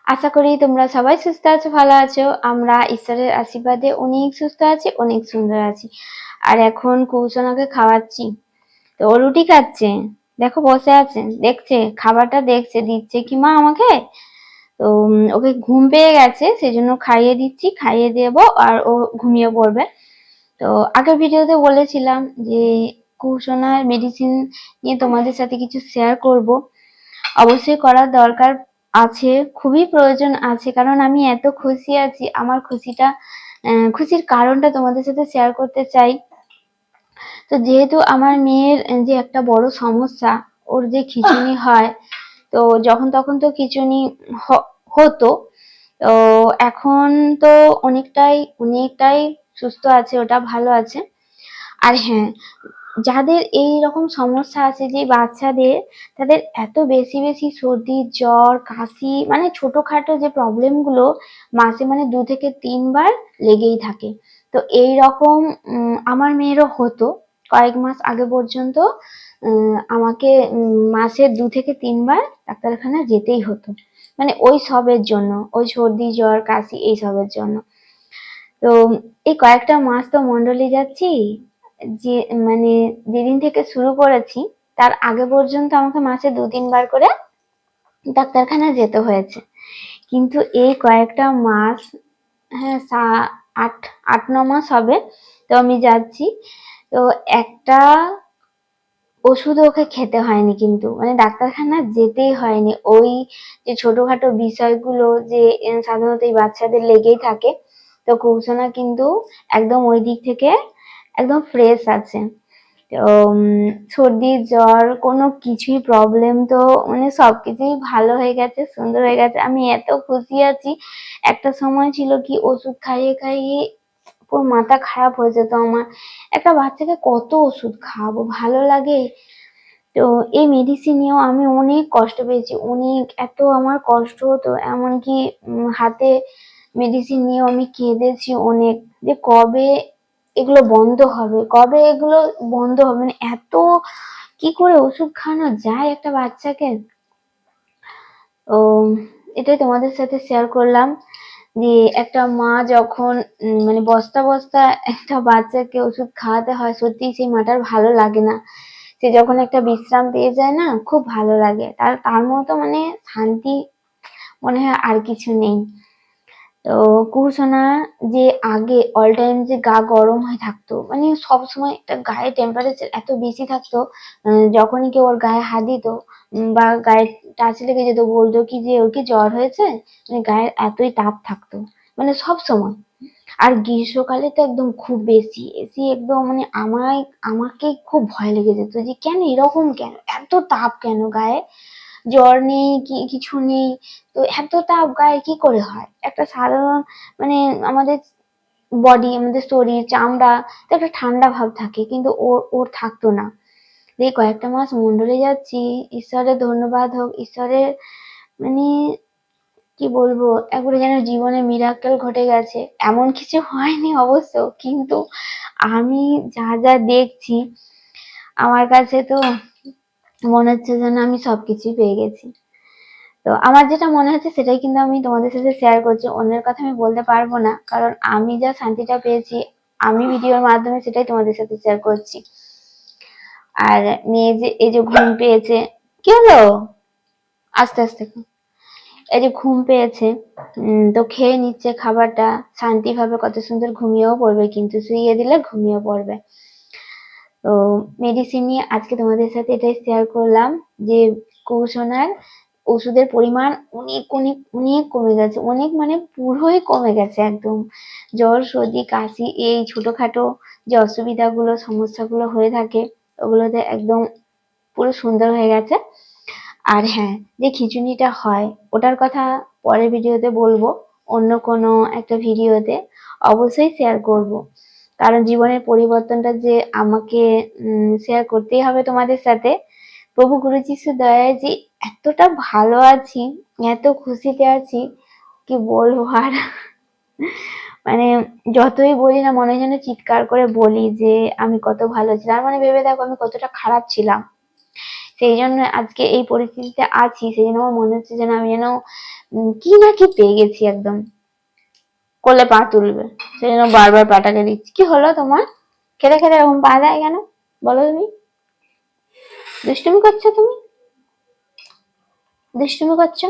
আশা করি তোমরা সবাই সুস্থ আছো, ভালো আছো। আমরা ঈশ্বরের আশীর্বাদে অনেক সুস্থ আছি, অনেক সুন্দর আছি। আর এখন কুসুমকে খাওয়াচ্ছি। তো ও রুটি খাচ্ছে, দেখো বসে আছে, দেখছে খাবারটা, দেখছে দিচ্ছে কি মা আমাকে। তো ওকে ঘুম পেয়ে গেছে, সেই জন্য খাইয়ে দিচ্ছি, খাইয়ে দেবো আর ও ঘুমিয়ে পড়বে। তো আগের ভিডিওতে বলেছিলাম যে কুসুমের মেডিসিন নিয়ে তোমাদের সাথে কিছু শেয়ার করব। অবশ্যই করার দরকার আছে, খুবই প্রয়োজন আছে, কারণ আমি এত খুশি আছি। আমার খুশির কারণটা তোমাদের সাথে শেয়ার করতে চাই। তো যেহেতু আমার মেয়ের যে একটা বড় সমস্যা, ওর যে খিঁচুনি হয়, তো যখন তখন তো খিঁচুনি হতো। তো এখন তো অনেকটাই অনেকটাই সুস্থ আছে, ওটা ভালো আছে। আর হ্যাঁ, যাদের এই রকম সমস্যা আছে, যে বাচ্চাদের, তাদের এত বেশি বেশি সর্দি জ্বর কাশি, মানে ছোটখাটো যে প্রবলেম গুলো মাসে মানে 2 থেকে 3 বার লেগেই থাকে। তো এই রকম আমার মেয়েরও হতো কয়েক মাস আগে পর্যন্ত। আমাকে মাসে 2 থেকে 3 বার ডাক্তারখানা যেতেই হতো, মানে ওই সবের জন্য, ওই সর্দি জ্বর কাশি এই সবের জন্য। তো এই কয়েকটা মাস তো মন্ডলে যাচ্ছি, যে মানে যেদিন থেকে শুরু করেছি তার আগে পর্যন্ত আমাকে মাসে 2-3 বার করে ডাক্তারখানা যেতে হয়েছে। কিন্তু এই কয়েকটা মাস, হ্যাঁ 8-9 মাস হবে, তো আমি যাচ্ছি। তো একটা ওষুধ ওকে খেতে হয়নি, কিন্তু মানে ডাক্তারখানা যেতেই হয়নি। ওই যে ছোটখাটো বিষয়গুলো যে সাধারণত এই বাচ্চাদের লেগেই থাকে, তো কৌশনা কিন্তু একদম ওই দিক থেকে একদম ফ্রেশ আছে। তো সর্দি জ্বর কোনো কিছুই প্রবলেম তো মানে সবকিছুই ভালো হয়ে গেছে, সুন্দর হয়ে গেছে। আমি এত খুশি আছি। একটা সময় ছিল কি ওষুধ খাইয়ে খাইয়ে পুরো মাথা খারাপ হয়ে যেত আমার। একটা বাচ্চাকে কত ওষুধ খাওয়াবো, ভালো লাগে? তো এই মেডিসিন নিয়েও আমি অনেক কষ্ট পেয়েছি, অনেক, এত আমার কষ্ট হতো, এমনকি হাতে মেডিসিন নিয়েও আমি কেঁদেছি অনেক, যে কবে এগুলো বন্ধ হবে, কবে এগুলো বন্ধ হবে, মানে এত কি করে ওষুধ খাওয়ানো যায় একটা বাচ্চাকে। তো এটাই তোমাদের সাথে শেয়ার করলাম, যে একটা মা যখন মানে বস্তা বস্তা একটা বাচ্চাকে ওষুধ খাওয়াতে হয়, সত্যি সেই মাটার ভালো লাগে না। সে যখন একটা বিশ্রাম পেয়ে যায় না, খুব ভালো লাগে। তার মতো মানে শান্তি মনে হয় আর কিছু নেই। তো কুসুমা যে আগে অল টাইম যে গা গরম হয়ে থাকতো, মানে সবসময় একটা গায়ে টেম্পারেচার এত বেশি থাকতো, যখনই কেউ ওর গায়ে হাত দিত বা গায়ে টাচ লেগে যেত, বলতো কি যে ওর কি জ্বর হয়েছে, মানে গায়ের এতই তাপ থাকতো, মানে সব সময়। আর গ্রীষ্মকালে তো একদম খুব বেশি এসি, একদম মানে আমাকে খুব ভয় লেগে যেত, যে কেন এরকম, কেন এত তাপ, কেন গায়ে জ্বর নেই কি কিছু নেই, তো এত তাপ গায়ে কি করে হয়? একটা সাধারণ মানে আমাদের বডি, আমাদের শরীর চামড়া তো একটা ঠান্ডা ভাব থাকে, কিন্তু ওর ওর থাকতো না। এই কয়েকটা মাস মন্ডলে যাচ্ছি, ঈশ্বরের ধন্যবাদ হোক, ঈশ্বরের মানে কি বলবো, একবারে যেন জীবনে মিরাকেল ঘটে গেছে। এমন কিছু হয়নি অবশ্য, কিন্তু আমি যা যা দেখছি, আমার কাছে তো মনে হচ্ছে যেন আমি সবকিছুই পেয়ে গেছি। তো আমার যেটা মনে হচ্ছে সেটাই কিন্তু আমি তোমাদের সাথে শেয়ার করছি, অন্যের কথা আমি বলতে পারবো না, কারণ আমি যা শান্তিটা পেয়েছি আমি ভিডিওর মাধ্যমে সেটাই তোমাদের সাথে শেয়ার করছি। আর মেয়ে যে এই যে ঘুম পেয়েছে, কি হলো, আস্তে আস্তে, এই যে ঘুম পেয়েছে, তো খেয়ে নিচ্ছে খাবারটা শান্তিভাবে, কত সুন্দর ঘুমিয়েও পড়বে, কিন্তু শুইয়ে দিলে ঘুমিয়ে পড়বে। তো মেডিসিন নিয়ে আজকে তোমাদের সাথে এটাই শেয়ার করলাম, যে কুসুমের ওষুধের পরিমাণ অনেক অনেক অনেক কমে গেছে, অনেক মানে পুরোই কমে গেছে একদম। জ্বর সর্দি কাশি এই ছোটখাটো যে অসুবিধাগুলো সমস্যাগুলো হয়ে থাকে, ওগুলোতে একদম পুরো সুন্দর হয়ে গেছে। আর হ্যাঁ, যে খিঁচুনিটা হয় ওটার কথা পরের ভিডিওতে বলবো, অন্য কোনো একটা ভিডিওতে অবশ্যই শেয়ার করব, কারণ জীবনের পরিবর্তনটা যে আমাকে শেয়ার করতেই হবে তোমাদের সাথে। প্রভু গুরু যিশু দয়ায় যে এতটা ভালো আছি, এত খুশিতে আছি, কি বলবো আর। মানে যতই বলি না, মনে হয় যেন চিৎকার করে বলি যে আমি কত ভালো ছিলাম, মানে ভেবে দেখো আমি কতটা খারাপ ছিলাম, সেই জন্য আজকে এই পরিস্থিতিতে আছি, সেই জন্য আমার মনে হচ্ছে যেন আমি যেন কি না কি পেয়ে গেছি, একদম কোলে পা তুলবে, সেই জন্য বারবার পাটাকে দিচ্ছি। কি হলো তোমার? খেতে খেতে এরকম পা দেয় কেন বলো? তুমি দুষ্টুমি করছো, তুমি দুষ্টুমি করছো।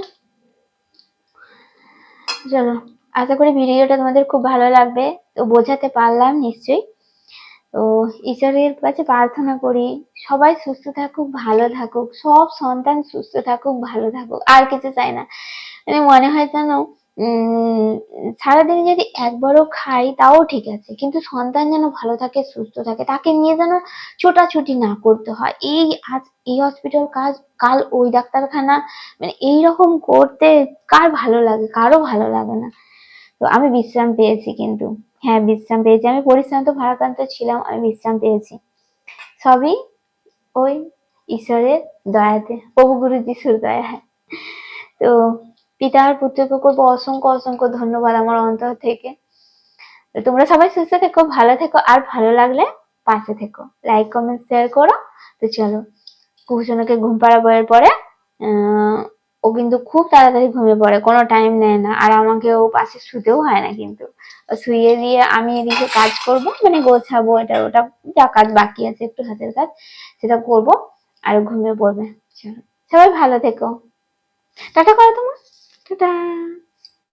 চলো, আশা করি ভিডিওটা তোমাদের খুব ভালো লাগবে, তো বোঝাতে পারলাম নিশ্চয়ই। তো ঈশ্বরের কাছে প্রার্থনা করি সবাই সুস্থ থাকুক, ভালো থাকুক, সব সন্তান সুস্থ থাকুক, ভালো থাকুক, আর কিছু চাই না। মানে মনে হয় যেন সারাদিন যদি একবারও খাই তাও ঠিক আছে, কিন্তু সন্তান যেন ভালো থাকে, সুস্থ থাকে, তাকে নিয়ে যেন ছোটাছুটি না করতে হয়। এই আজ এই হসপিটাল, কাল ওই ডাক্তারখানা, মানে এইরকম করতে কার ভালো লাগে? কারো ভালো লাগে না। তো আমি বিশ্রাম পেয়েছি, কিন্তু হ্যাঁ বিশ্রাম পেয়েছি, আমি পরিশ্রান্ত ভারাক্রান্ত ছিলাম, আমি বিশ্রাম পেয়েছি। সবই ওই ঈশ্বরের দয়াতে, প্রভু গুরু যিশুর দয়ায়। তো পিতা আর পুত্রকে করবো অসংখ্য অসংখ্য ধন্যবাদ আমার অন্তর থেকে। তো তোমরা সবাই সুস্থ থেকো, ভালো থেকো, আর ভালো লাগলে পাশে থেকো, লাইক কমেন্ট শেয়ার করো। তো চলো, কুসুমকে ঘুম পাড়াবো, এর পরে ও কিন্তু খুব তাড়াতাড়ি ঘুমিয়ে পড়ে, কোনো টাইম নেয় না, আর আমাকে ও পাশে শুতেও হয় না, কিন্তু শুইয়ে দিয়ে আমি এদিকে কাজ করব, মানে গোছাবো, এটা ওটা যা কাজ বাকি আছে একটু হাতের কাজ সেটা করব, আর ঘুমিয়ে পড়বে। চলো, সবাই ভালো থেকো, টাটা করো তোমার, টাটা।